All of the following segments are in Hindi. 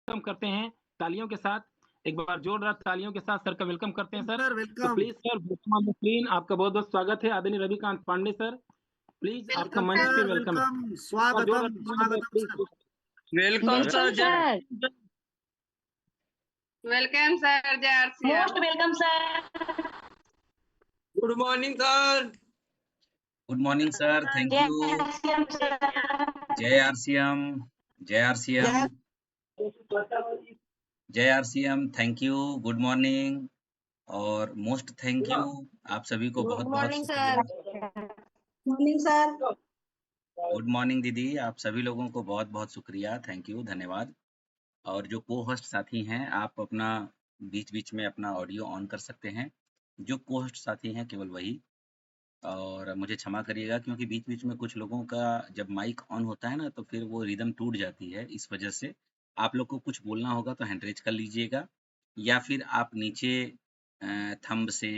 वेलकम करते हैं तालियों के साथ। एक बार जोरदार तालियों के साथ सर का वेलकम करते हैं सर। सर तो welcome. Please sir welcome on the screen आपका बहुत-बहुत स्वागत है आदरणीय रविकांत पांडे सर। प्लीज़ आपका वेलकम मंच पे सर, वेलकम है। वेलकम, एक बार जोरदार स्वागतम तालियों के साथ स्वागतम sir. Please. Welcome welcome sir, जय सर। वेलकम सर, जय RCM. Most welcome sir. Good morning sir. Good morning sir, thank जय यू। RCM sir. जय आरसीएम, जय आरसीएम, जय RCM, thank you, good morning और मोस्ट थैंक यू। आप सभी को बहुत गुड बहुत मॉर्निंग शुक्रिया। Sir. Morning sir. Good morning दीदी, आप सभी लोगों को बहुत बहुत शुक्रिया, थैंक यू, धन्यवाद। और जो को होस्ट साथी हैं, आप अपना बीच बीच में अपना ऑडियो ऑन कर सकते हैं। जो को होस्ट साथी हैं केवल वही। और मुझे क्षमा करिएगा क्योंकि बीच-बीच में कुछ लोगों का जब माइक ऑन होता है ना तो फिर वो रिदम टूट जाती है, इस वजह से आप लोग को कुछ बोलना होगा तो हैंड रेज़ कर लीजिएगा या फिर आप नीचे थंब से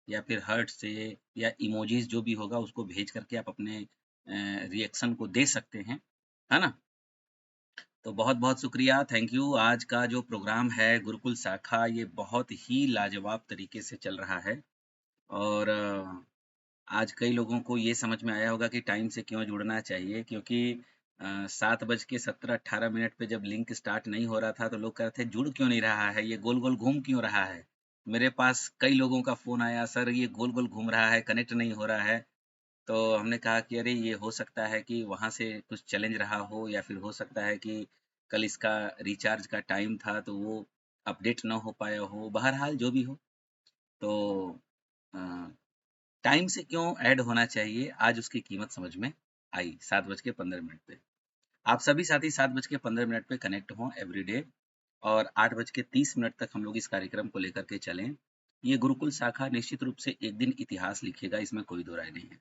या फिर हार्ट से या इमोजीज़ जो भी होगा उसको भेज करके आप अपने रिएक्शन को दे सकते हैं, है ना? तो बहुत-बहुत शुक्रिया, थैंक यू। आज का जो प्रोग्राम है गुरुकुल शाखा ये बहुत ही लाजवाब तरीके से चल रहा है और आज कई लोगों को ये समझ में आया होगा कि टाइम से क्यों जुड़ना चाहिए क्योंकि 7:17-18 पे जब लिंक स्टार्ट नहीं हो रहा था तो लोग कह रहे थे जुड़ क्यों नहीं रहा है, ये गोल-गोल घूम क्यों रहा है। मेरे पास कई लोगों का फ़ोन आया, सर ये गोल-गोल घूम रहा है, कनेक्ट नहीं हो रहा है। तो हमने कहा कि अरे ये हो सकता है कि वहाँ से कुछ चैलेंज रहा हो या फिर हो सकता है कि कल इसका रिचार्ज का टाइम था तो वो अपडेट ना हो पाया हो। बहरहाल जो भी हो, तो अ टाइम से क्यों ऐड होना चाहिए, आज उसकी कीमत समझ में आई 7:15 पे। आप सभी साथी 7:15 पे कनेक्ट हों एवरीडे और 8:30 तक हम लोग इस कार्यक्रम को लेकर के चलें। ये गुरुकुल शाखा निश्चित रूप से एक दिन इतिहास लिखेगा, इसमें कोई दो राय नहीं है।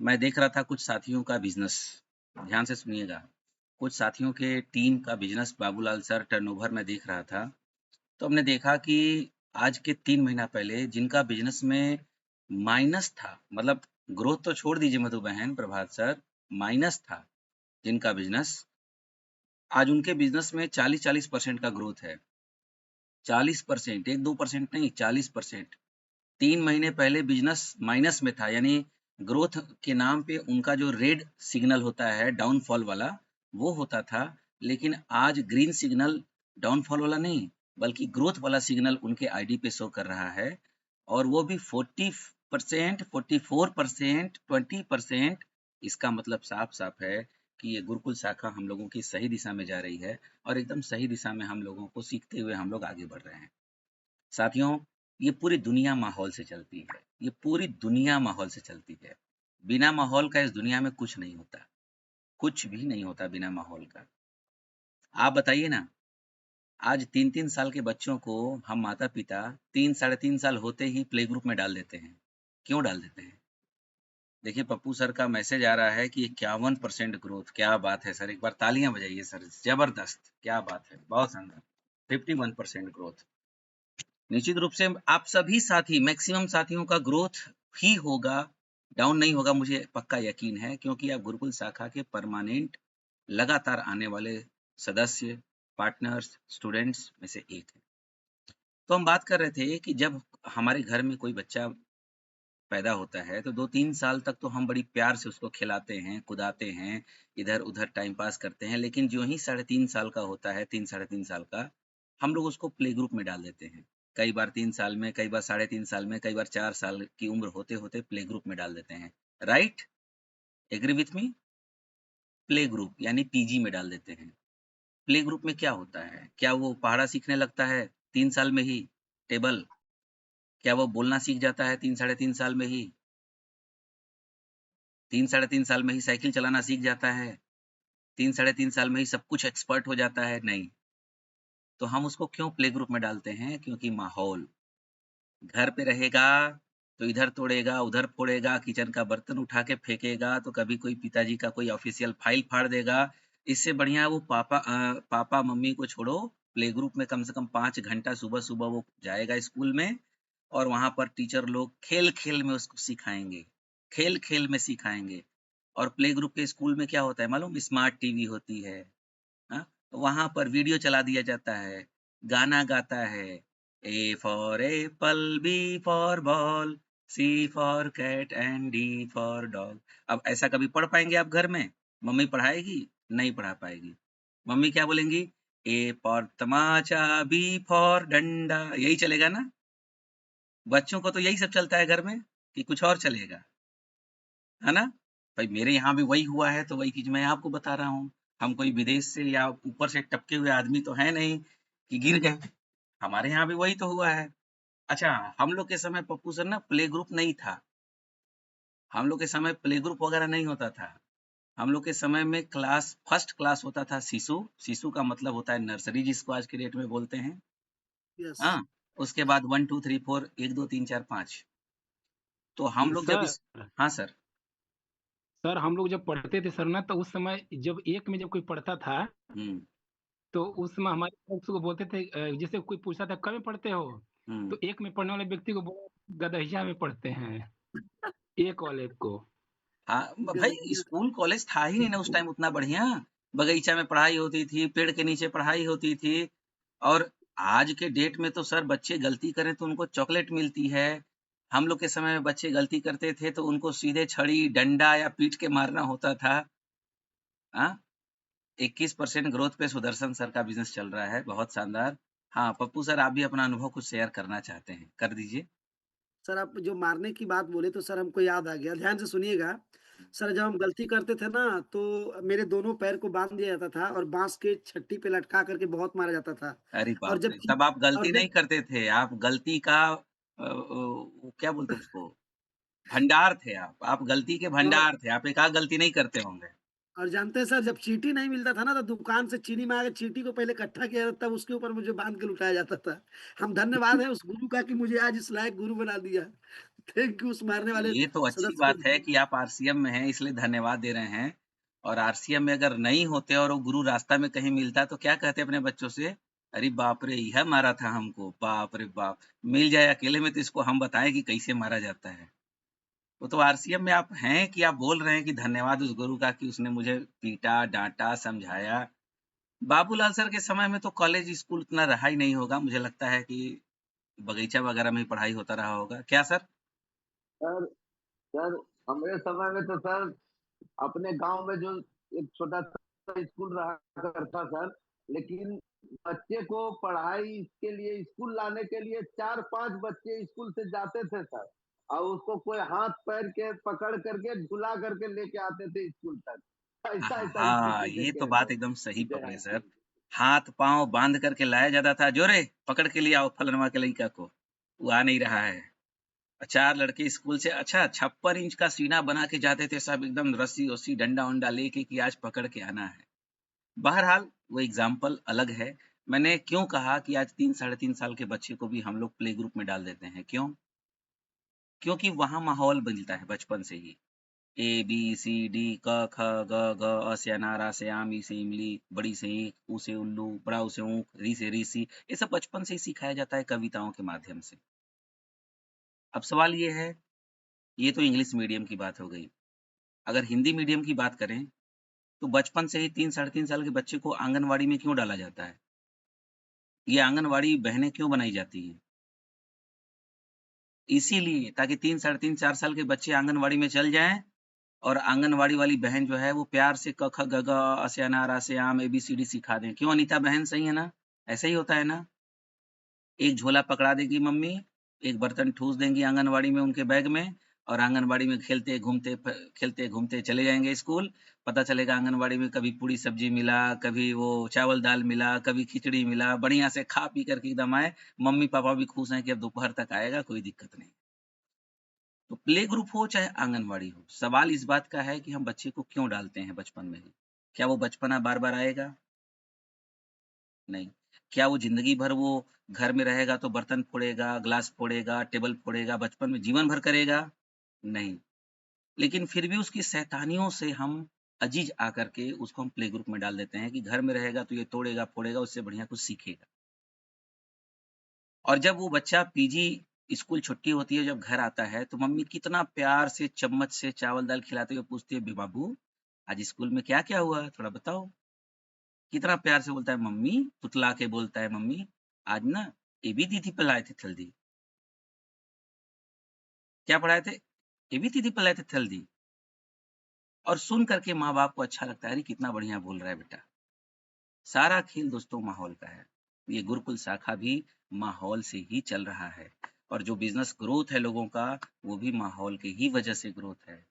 मैं देख रहा था कुछ साथियों का बिज़नेस, ध्यान से सुनिएगा। कुछ साथियों के टीम का बिज़नेस बाबूलाल सर टर्नओवर मैं देख रहा था, तो हमने देखा कि आज के 3 महीना पहले जिनका बिज़नेस में माइनस था, मतलब ग्रोथ तो छोड़ दीजिए मधु बहन, प्रभात सर, माइनस था जिनका बिज़नेस, आज उनके बिज़नेस में 40-40% का ग्रोथ है। 40%, 1-2% नहीं, 40%। 3 महीने पहले बिज़नेस माइनस में था, यानी ग्रोथ के नाम पे उनका जो रेड सिग्नल होता है डाउनफॉल वाला, वो होता था, लेकिन आज ग्रीन सिग्नल डाउनफॉल वाला नहीं, बल्कि ग्रोथ वाला सिग्नल उनके आईडी पे शो कर रहा है और वो भी 40%, 44%, 20%। इसका मतलब साफ-साफ है कि ये गुरुकुल शाखा हम लोगों की सही दिशा में जा रही है और एकदम सही दिशा में हम लोगों को सीखते हुए हम लोग आगे बढ़ रहे हैं। साथियों, ये पूरी दुनिया माहौल से चलती है। ये पूरी दुनिया माहौल से चलती है। बिना माहौल का इस दुनिया में कुछ नहीं होता। कुछ भी नहीं होता बिना माहौल का। आप बताइए ना, आज 3-3 साल के बच्चों को हम माता-पिता 3 साढ़े 3 साल होते ही प्ले ग्रुप में डाल देते हैं। क्यों डाल देते हैं? देखिए पप्पू सर का मैसेज आ रहा है कि 51% ग्रोथ, क्या बात है सर! एक बार तालियाँ बजाइए सर, ज़बरदस्त! क्या बात है, बहुत शानदार! 51% ग्रोथ। निश्चित रूप से आप सभी साथी मैक्सिमम साथियों का ग्रोथ ही होगा, डाउन नहीं होगा, मुझे पक्का यकीन है क्योंकि आप गुरुकुल शाखा के परमानेंट लगातार आने वाले सदस्य, पार्टनर्स, स्टूडेंट्स में से एक हैं। तो हम बात कर रहे थे कि जब हमारे घर में कोई बच्चा पैदा होता है तो 2-3 साल तक तो हम बड़ी प्यार से उसको खिलाते हैं, कुदाते हैं, इधर-उधर टाइम पास करते हैं, लेकिन जो ही 3.5 साल का होता है, 3 साढ़े 3 साल का, हम लोग उसको प्ले ग्रुप में डाल देते हैं। कई बार 3 साल में, कई बार 3.5 साल में, कई बार 4 साल की उम्र होते-होते प्ले ग्रुप में डाल देते हैं। Right? Agree with me? Play group यानी पीजी में डाल देते हैं। प्ले ग्रुप में क्या होता है? क्या वो पहाड़ा सीखने लगता है 3 साल में ही? टेबल? क्या वो बोलना सीख जाता है 3 साढ़े 3 साल में ही? 3 साढ़े 3 साल में ही साइकिल चलाना सीख जाता है? 3 साढ़े 3 साल में ही सब कुछ एक्सपर्ट हो जाता है? नहीं। तो हम उसको क्यों प्ले ग्रुप में डालते हैं? क्योंकि माहौल, घर पे रहेगा तो इधर तोड़ेगा, उधर फोड़ेगा, किचन का बर्तन उठा के फेंकेगा, तो कभी कोई पिताजी का कोई ऑफिशियल फाइल फाड़ देगा। इससे बढ़िया वो पापा-मम्मी को छोड़ो, प्ले ग्रुप में कम से कम 5 घंटा सुबह-सुबह वो जाएगा स्कूल में और वहाँ पर टीचर लोग खेल-खेल में उसको सिखाएँगे, खेल-खेल में सिखाएँगे। और प्ले ग्रुप के स्कूल में क्या होता है मालूम? स्मार्ट टीवी होती है, हाँ? वहां पर वीडियो चला दिया जाता है, गाना गाता है, A for apple, B for ball, C for cat and D for dog. अब ऐसा कभी पढ़ पाएंगे आप घर में? मम्मी पढ़ाएगी? नहीं पढ़ा पाएगी। मम्मी क्या बोलेंगी? ए फॉर तमाचा, बी फॉर डंडा, यही चलेगा ना? बच्चों को तो यही सब चलता है घर में, कि कुछ और चलेगा, है ना? भाई मेरे यहाँ भी वही हुआ है, तो वही चीज मैं आपको बता रहा हूँ। हम कोई विदेश से या ऊपर से टपके हुए आदमी तो है नहीं कि गिर गए। हमारे यहाँ भी वही तो हुआ है। अच्छा, हम लोग के समय पप्पू सर ना प्ले ग्रुप नहीं था। हम लोग के समय प्ले ग्रुप वगैरह नहीं होता था। हम लोग के समय में क्लास फर्स्ट क्लास होता था शिशु। शिशु का मतलब होता है नर्सरी, जिसको आज के डेट में बोलते हैं। यस हाँ, उसके बाद 1 2 3 4 1 2 3 4 5। तो हम लोग जब सर इस हाँ सर। सर हम लोग जब पढ़ते थे सर ना, तो उस समय जब एक में जब कोई पढ़ता था, हम्म तो उस समय हमारे लोग उसको बोलते थे, जैसे कोई पूछता था कब में पढ़ते हो, हम्म। तो एक में पढ़ने वाले व्यक्ति को बोला गदहिया में पढ़ते हैं, एक वाले को। हाँ भाई, गलतियां। स्कूल कॉलेज था ही नहीं ना उस टाइम उतना बढ़िया। बगीचा में पढ़ाई होती थी, पेड़ के नीचे पढ़ाई होती थी। और आज के डेट में तो सर बच्चे गलती करें तो उनको चॉकलेट मिलती है। हम लोग के समय में बच्चे गलती करते थे तो उनको सीधे छड़ी डंडा या पीट के मारना होता था। हाँ, 21% ग्रोथ पे सुदर्शन सर का बिजनेस चल रहा है, बहुत शानदार। हाँ पप्पू सर, आप भी अपना अनुभव कुछ शेयर करना चाहते हैं, कर दीजिए। सर आप जो मारने की बात बोले तो सर हमको याद आ गया, ध्यान से सुनिएगा। सर जब हम गलती करते थे ना, तो मेरे दोनों पैर को बांध दिया जाता था और बांस के छट्टी पे लटका करके बहुत मारा जाता था। अरे और बाप जब रे! तब आप और गलती नहीं जब करते थे, आप गलती का वो क्या बोलते हैं उसको, भंडार थे आप। आप गलती के और भंडार थे, आप एक आध गलती नहीं करते होंगे। और जानते हैं सर, जब चींटी नहीं मिलता था ना, तो दुकान से चीनी मांग के चींटी को पहले इकट्ठा किया जाता, तब उसके ऊपर मुझे बांध के लुटाया जाता था। हम धन्यवाद है उस गुरु का कि मुझे आज इस लायक गुरु बना दिया। थैंक यू उस मारने वाले ये तो अच्छी सदस्य बात है को। कि आप आरसीएम में हैं, इसलिए धन्यवाद दे रहे हैं। और आरसीएम में अगर नहीं होते और वो गुरु रास्ता में कहीं मिलता तो क्या कहते अपने बच्चों से? अरे बाप रे, यह मारा था हमको, बाप रे बाप। मिल जाए अकेले में तो इसको हम बताएं कि कैसे मारा जाता है। वो तो आरसीएम में आप हैं कि आप बोल रहे हैं कि धन्यवाद उस गुरु का कि उसने मुझे पीटा, डांटा, समझाया। बाबूलाल सर के समय में तो कॉलेज स्कूल उतना रहा ही नहीं होगा, मुझे लगता है कि बगीचा वगैरह में ही पढ़ाई होता रहा होगा, क्या सर? सर सर हमारे समय में तो सर अपने गांव में जो एक छोटा सा स्कूल रहा करता सर, लेकिन बच्चे को पढ़ाई के लिए स्कूल लाने के लिए 4-5 बच्चे स्कूल से जाते थे सर, और उसको कोई हाथ पैर के पकड़ करके झुला करके लेके आते थे स्कूल तक। ऐसा ऐसा हाँ, स्थिति ये देखे तो हैं बात सर। एकदम सही जय पकड़े हिंद। सर। हाथ पांव बांध करके लाया जाता था, जो रे पकड़ के लिए आओ फलनवा के लड़का को, वो आ नहीं रहा है। 4 लड़के स्कूल से, अच्छा 56 इंच का सीना बना के जाते थे सब, एकदम रस्सी वस्सी डंडा उंडा लेके कि आज पकड़ के आना है। बहरहाल वो एग्जाम्पल अलग है। मैंने क्यों कहा कि आज 3 साढ़े 3 साल के बच्चे को भी हम लोग प्ले ग्रुप में डाल देते हैं, क्यों? क्योंकि वहां माहौल बनता है बचपन से ही। ए बी सी डी क ख ग घ अ से अनार, आ से आम, ई से इमली, बड़ी से ईंख, ऊ से उल्लू, बड़ा ऊ से ऊंख, री से रीसी। ये सब बचपन से ही सिखाया जाता है कविताओं के माध्यम से। अब सवाल ये है, ये तो इंग्लिश मीडियम की बात हो गई। अगर हिंदी मीडियम की बात करें तो बचपन से ही 3 साढ़े 3 साल के बच्चे को आंगनवाड़ी में क्यों डाला जाता है? ये आंगनवाड़ी बहनें क्यों बनाई जाती हैं? इसीलिए ताकि 3 साढ़े 3 4 साल के बच्चे आंगनवाड़ी में चल जाएं और आंगनवाड़ी वाली बहन जो है वो प्यार से क ख ग घ अ से अनार, आ से आम, ABCD सिखा दें। क्यों अनीता बहन, सही है ना? ऐसा ही होता है ना? एक झोला पकड़ा देगी मम्मी, एक बर्तन ठूस देंगी आंगनवाड़ी में उनके बैग में, और आंगनवाड़ी में खेलते घूमते चले जाएंगे स्कूल। पता चलेगा आंगनवाड़ी में कभी पूड़ी सब्जी मिला, कभी वो चावल दाल मिला, कभी खिचड़ी मिला, बढ़िया से खा पी करके एकदम आए। मम्मी पापा भी खुश हैं कि अब दोपहर तक आएगा, कोई दिक्कत नहीं। तो प्ले ग्रुप हो चाहे आंगनवाड़ी हो, सवाल इस बात का है कि हम बच्चे को क्यों डालते हैं बचपन में ही। क्या वो बचपना बार बार आएगा? नहीं। क्या वो जिंदगी भर वो घर में रहेगा तो बर्तन फोड़ेगा, ग्लास फोड़ेगा, टेबल फोड़ेगा, बचपन में जीवन भर करेगा? नहीं। लेकिन फिर भी उसकी शैतानियों से हम अजीज आकर के उसको हम प्ले ग्रुप में डाल देते हैं कि घर में रहेगा तो ये तोड़ेगा फोड़ेगा, उससे बढ़िया कुछ सीखेगा। और जब वो बच्चा पीजी स्कूल छुट्टी होती है, जब घर आता है, तो मम्मी कितना प्यार से चम्मच से चावल दाल खिलाते हुए पूछती है, बाबू आज स्कूल में क्या क्या हुआ, थोड़ा बताओ। कितना प्यार से बोलता है मम्मी, तुतला के बोलता है मम्मी आज ना एबी दीदी पलाए थे थल्दी। क्या पढ़ाए थे? एबी दीदी पलाए थे थल्दी। और सुन करके माँ बाप को अच्छा लगता है, अरे कितना बढ़िया बोल रहा है बेटा। सारा खेल दोस्तों माहौल का है। ये गुरुकुल शाखा भी माहौल से ही चल रहा है, और जो बिजनेस ग्रोथ है लोगों का, वो भी माहौल के ही वजह से ग्रोथ है।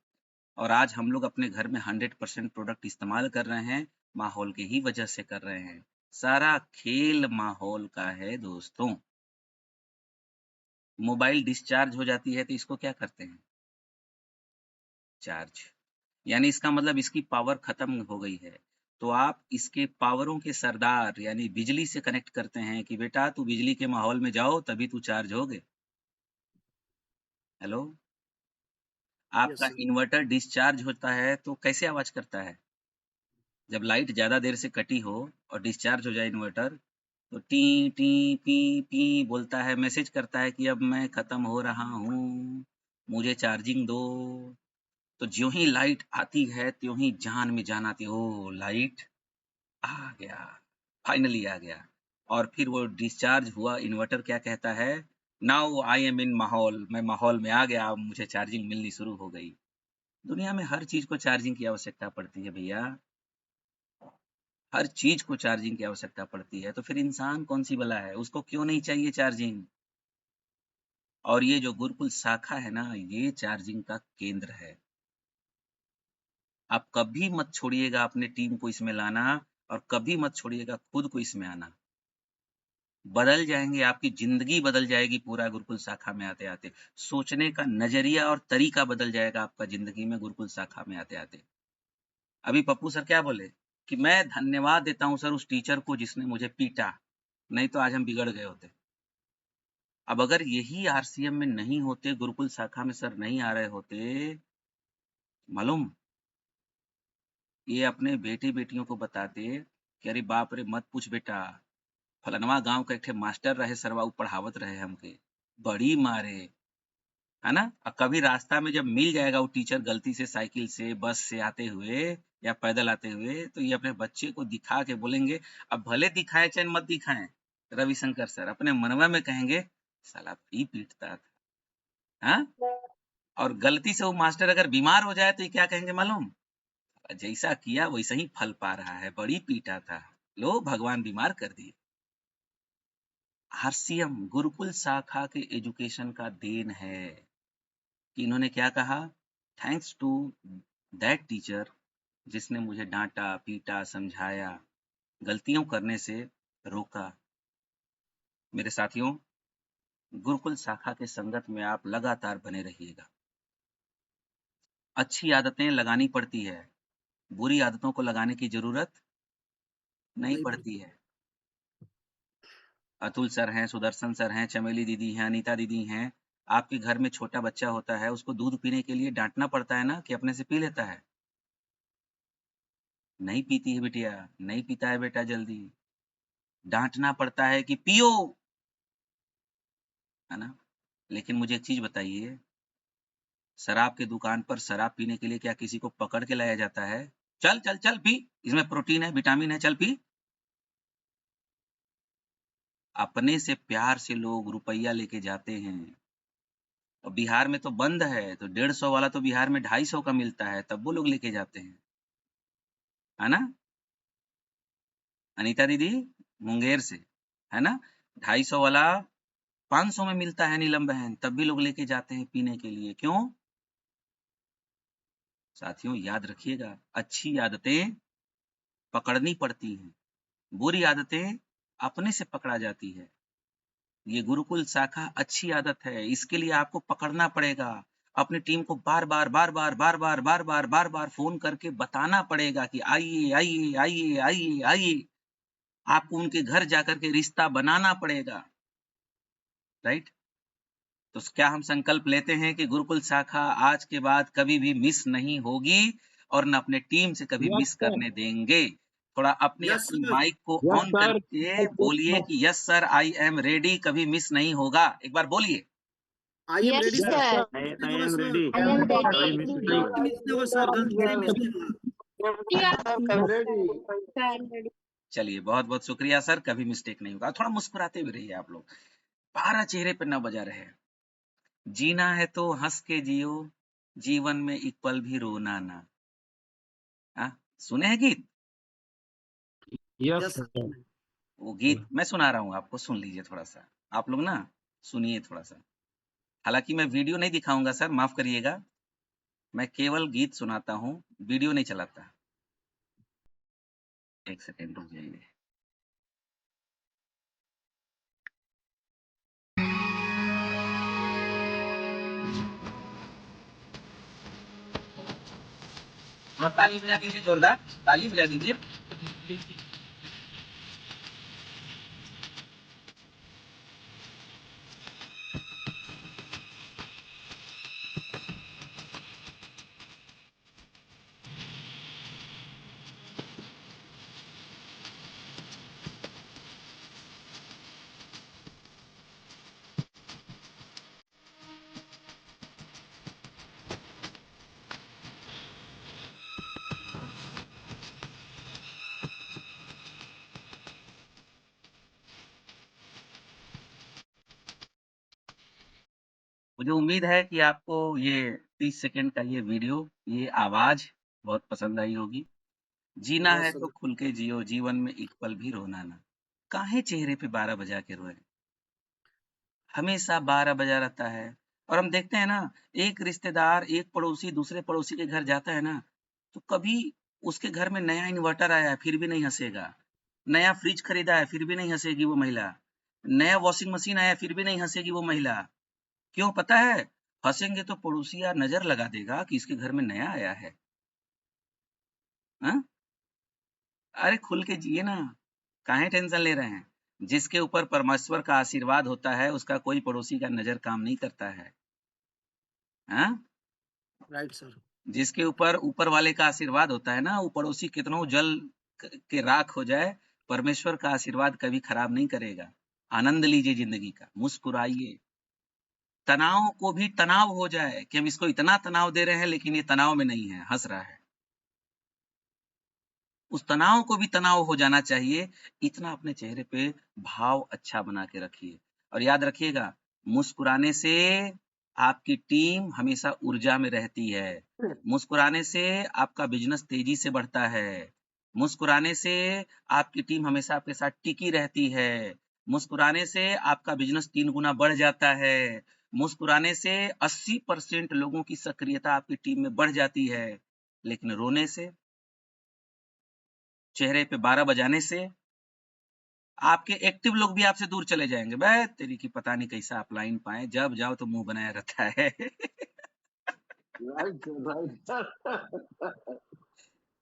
और आज हम लोग अपने घर में 100% प्रोडक्ट इस्तेमाल कर रहे हैं, माहौल के ही वजह से कर रहे हैं। सारा खेल माहौल का है दोस्तों। मोबाइल डिस्चार्ज हो जाती है तो इसको क्या करते हैं? चार्ज। यानी इसका मतलब इसकी पावर खत्म हो गई है, तो आप इसके पावरों के सरदार यानी बिजली से कनेक्ट करते हैं कि बेटा तू बिजली के माहौल में जाओ तभी तू चार्ज होगे। हेलो, यस आपका सर। इन्वर्टर डिस्चार्ज होता है तो कैसे आवाज करता है? जब लाइट ज्यादा देर से कटी हो और डिस्चार्ज हो जाए इन्वर्टर, तो टी टी पी पी बोलता है, मैसेज करता है कि अब मैं खत्म हो रहा हूँ, मुझे चार्जिंग दो। तो ज्यों ही लाइट आती है त्यों ही जान में जान आती है, ओ लाइट आ गया, फाइनली आ गया। और फिर वो डिस्चार्ज हुआ इन्वर्टर क्या कहता है? नाउ आई एम इन माहौल, मैं माहौल में आ गया, अब मुझे चार्जिंग मिलनी शुरू हो गई। दुनिया में हर चीज को चार्जिंग की आवश्यकता पड़ती है भैया, हर चीज को चार्जिंग की आवश्यकता पड़ती है। तो फिर इंसान कौन सी बला है, उसको क्यों नहीं चाहिए चार्जिंग? और ये जो गुरुकुल शाखा है ना, ये चार्जिंग का केंद्र है। आप कभी मत छोड़िएगा अपने टीम को इसमें लाना, और कभी मत छोड़िएगा खुद को इसमें आना। बदल जाएंगे, आपकी जिंदगी बदल जाएगी पूरा गुरुकुल शाखा में आते आते। सोचने का नजरिया और तरीका बदल जाएगा आपका जिंदगी में गुरुकुल शाखा में आते आते। अभी पप्पू सर क्या बोले कि मैं धन्यवाद देता हूं सर उस टीचर को जिसने मुझे पीटा, नहीं तो आज हम बिगड़ गए होते। अब अगर यही आरसीएम में नहीं होते, गुरुकुल शाखा में सर नहीं आ रहे होते, मालूम ये अपने बेटे बेटियों को बताते कि अरे बाप रे मत पूछ बेटा, फलनवा गांव का एक ठे मास्टर रहे सरवा, उ पढ़ावत रहे हमके, बड़ी मारे, है ना। और कभी रास्ता में जब मिल जाएगा वो टीचर गलती से साइकिल से बस से आते हुए या पैदल आते हुए, तो ये अपने बच्चे को दिखा के बोलेंगे, अब भले दिखाए चाहे मत दिखाएं, रविशंकर सर अपने मनवा में कहेंगे साला ही पीटता था, हाँ। और गलती से वो मास्टर अगर बीमार हो जाए तो ये क्या कहेंगे मालूम? जैसा किया वैसा ही फल पा रहा है, बड़ी पीटा था, लो भगवान बीमार कर दिए। आरसीएम गुरुकुल शाखा के एजुकेशन का देन है कि इन्होंने क्या कहा, थैंक्स टू दैट टीचर जिसने मुझे डांटा पीटा समझाया, गलतियों करने से रोका। मेरे साथियों, गुरुकुल शाखा के संगत में आप लगातार बने रहिएगा। अच्छी आदतें लगानी पड़ती है, बुरी आदतों को लगाने की जरूरत नहीं पड़ती है। अतुल सर हैं, सुदर्शन सर हैं, चमेली दीदी हैं, अनीता दीदी हैं। आपके घर में छोटा बच्चा होता है, उसको दूध पीने के लिए डांटना पड़ता है ना कि अपने से पी लेता है? नहीं पीती है बिटिया, नहीं पीता है बेटा, जल्दी डांटना पड़ता है कि पियो, है ना। लेकिन मुझे एक चीज बताइए, शराब के दुकान पर शराब पीने के लिए क्या किसी को पकड़ के लाया जाता है? चल चल चल पी, इसमें प्रोटीन है विटामिन है, चल पी। अपने से प्यार से लोग रुपया लेके जाते हैं। और बिहार में तो बंद है, तो 150 वाला तो बिहार में 250 का मिलता है, तब वो लोग लेके जाते हैं, है ना। अनीता दीदी मुंगेर से, है ना, 250 वाला 500 में मिलता है नीलम बहन, तब भी लोग लेके जाते हैं पीने के लिए, क्यों? साथियों याद रखिएगा, अच्छी आदतें पकड़नी पड़ती हैं, बुरी आदतें अपने से पकड़ा जाती है। ये गुरुकुल शाखा अच्छी आदत है, इसके लिए आपको पकड़ना पड़ेगा। अपनी टीम को बार बार बार बार बार बार बार बार बार बार फोन करके बताना पड़ेगा कि आइए आइए आइए आइए आइए। आपको उनके घर जाकर के रिश्ता बनाना पड़ेगा, राइट। तो क्या हम संकल्प लेते हैं कि गुरुकुल शाखा आज के बाद कभी भी मिस नहीं होगी और न अपने टीम से कभी यस मिस सर, करने देंगे? थोड़ा अपनी यस अपनी सर। माइक को यस ऑन सर, करके बोलिए कि yes sir I am ready, कभी मिस नहीं होगा। एक बार बोलिए। I am Yes, ready yes sir. sir. Sir, miss नहीं होगा सर। I am गलती ready. से मिस नहीं होगा सर, गलती से मिस नहीं होगा। I'm ready. Sir, I am ready. चलिए बहुत बहुत शुक्रिया सर, कभी मिस्टेक नहीं होगा। थोड़ा मुस्कुराते भी रहिए आप लोग, 12 चेहरे पे ना बजा रहे। जीना है तो हंस के जियो, जीवन में एक पल भी रोना ना। हाँ, सुने हैं गीत? Yes yes sir. सर। वो गीत मैं सुना रहा हूँ आपको, सुन लीजिए थोड़ा सा। आप लोग ना सुनिए थोड़ा सा। हालांकि मैं वीडियो नहीं दिखाऊंगा सर, माफ करिएगा, मैं केवल गीत सुनाता हूँ, वीडियो नहीं चलाता। एक सेकेंड रुक जाइए। हाँ, ताली बजा दीजिए जोरदार, ताली बजा दीजिए। मुझे उम्मीद है कि आपको ये 30 सेकंड का ये वीडियो, ये आवाज बहुत पसंद आई होगी। जीना है यस तो सर। खुल के जियो, जीवन में एक पल भी रोना ना। काहे चेहरे पे 12 बजा के रोए? हमेशा 12 बजा रहता है। और हम देखते हैं ना, एक रिश्तेदार, एक पड़ोसी दूसरे पड़ोसी के घर जाता है ना, तो कभी उसके घर में नया इन्वर्टर आया है फिर भी नहीं हंसेगा, नया फ्रिज खरीदा है फिर भी नहीं हंसेगी वो महिला, नया वॉशिंग मशीन आया है फिर भी नहीं हंसेगी वो महिला। क्यों पता है? हंसेंगे तो पड़ोसिया नजर लगा देगा कि इसके घर में नया आया है। हाँ? अरे खुल के जिए ना, काहे टेंशन ले रहे हैं? जिसके ऊपर परमेश्वर का आशीर्वाद होता है उसका कोई पड़ोसी का नजर काम नहीं करता है। हाँ? Right sir. जिसके ऊपर ऊपर वाले का आशीर्वाद होता है ना, वो पड़ोसी कितनों जल के राख हो जाए, परमेश्वर का आशीर्वाद कभी खराब नहीं करेगा। आनंद लीजिए जिंदगी का, मुस्कुराइए। तनाव को भी तनाव हो जाए कि हम इसको इतना तनाव दे रहे हैं लेकिन ये तनाव में नहीं है, हंस रहा है। उस तनाव को भी तनाव हो जाना चाहिए। इतना अपने चेहरे पे भाव अच्छा बना के रखिए। और याद रखिएगा, मुस्कुराने से आपकी टीम हमेशा ऊर्जा में रहती है। मुस्कुराने से आपका बिजनेस तेजी से बढ़ता है। मुस्कुराने से आपकी टीम हमेशा आपके साथ टिकी रहती है। मुस्कुराने से आपका बिजनेस 3 गुना बढ़ जाता है। मुस्कुराने से 80% लोगों की सक्रियता आपकी टीम में बढ़ जाती है। लेकिन रोने से, चेहरे पे 12 बजाने से आपके एक्टिव लोग भी आपसे दूर चले जाएंगे। बे तेरी की पता नहीं कैसा आप लाइन पाए, जब जाओ तो मुंह बनाया रहता है। Right sir.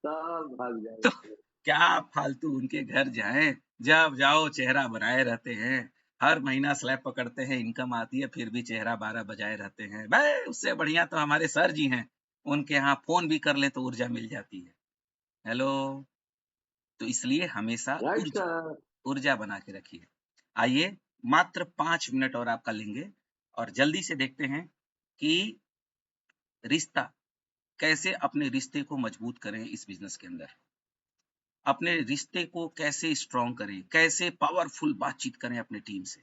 सब भाग तो जाएंगे। क्या फालतू उनके घर जाएं, जब जाओ चेहरा बनाए रहते हैं। हर महीना स्लैब पकड़ते हैं, इनकम आती है फिर भी चेहरा 12 बजाए रहते हैं। बे उससे बढ़िया तो हमारे सर जी हैं, उनके यहाँ फोन भी कर ले तो ऊर्जा मिल जाती है। हेलो। तो इसलिए हमेशा राइट ऊर्जा सर। ऊर्जा बना के रखिए। आइए, मात्र 5 मिनट और आपका लेंगे और जल्दी से देखते हैं कि रिश्ता, कैसे अपने रिश्ते को मजबूत करें इस बिजनेस के अंदर। अपने रिश्ते को कैसे स्ट्रॉन्ग करें, कैसे पावरफुल बातचीत करें अपने टीम से,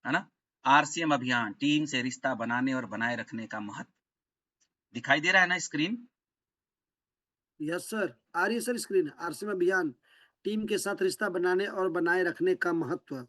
है ना? आरसीएम अभियान, टीम से रिश्ता बनाने और बनाए रखने का महत्व। दिखाई दे रहा है ना स्क्रीन? Yes sir. आ रही है सर स्क्रीन। आरसीएम अभियान, टीम के साथ रिश्ता बनाने और बनाए रखने का महत्व।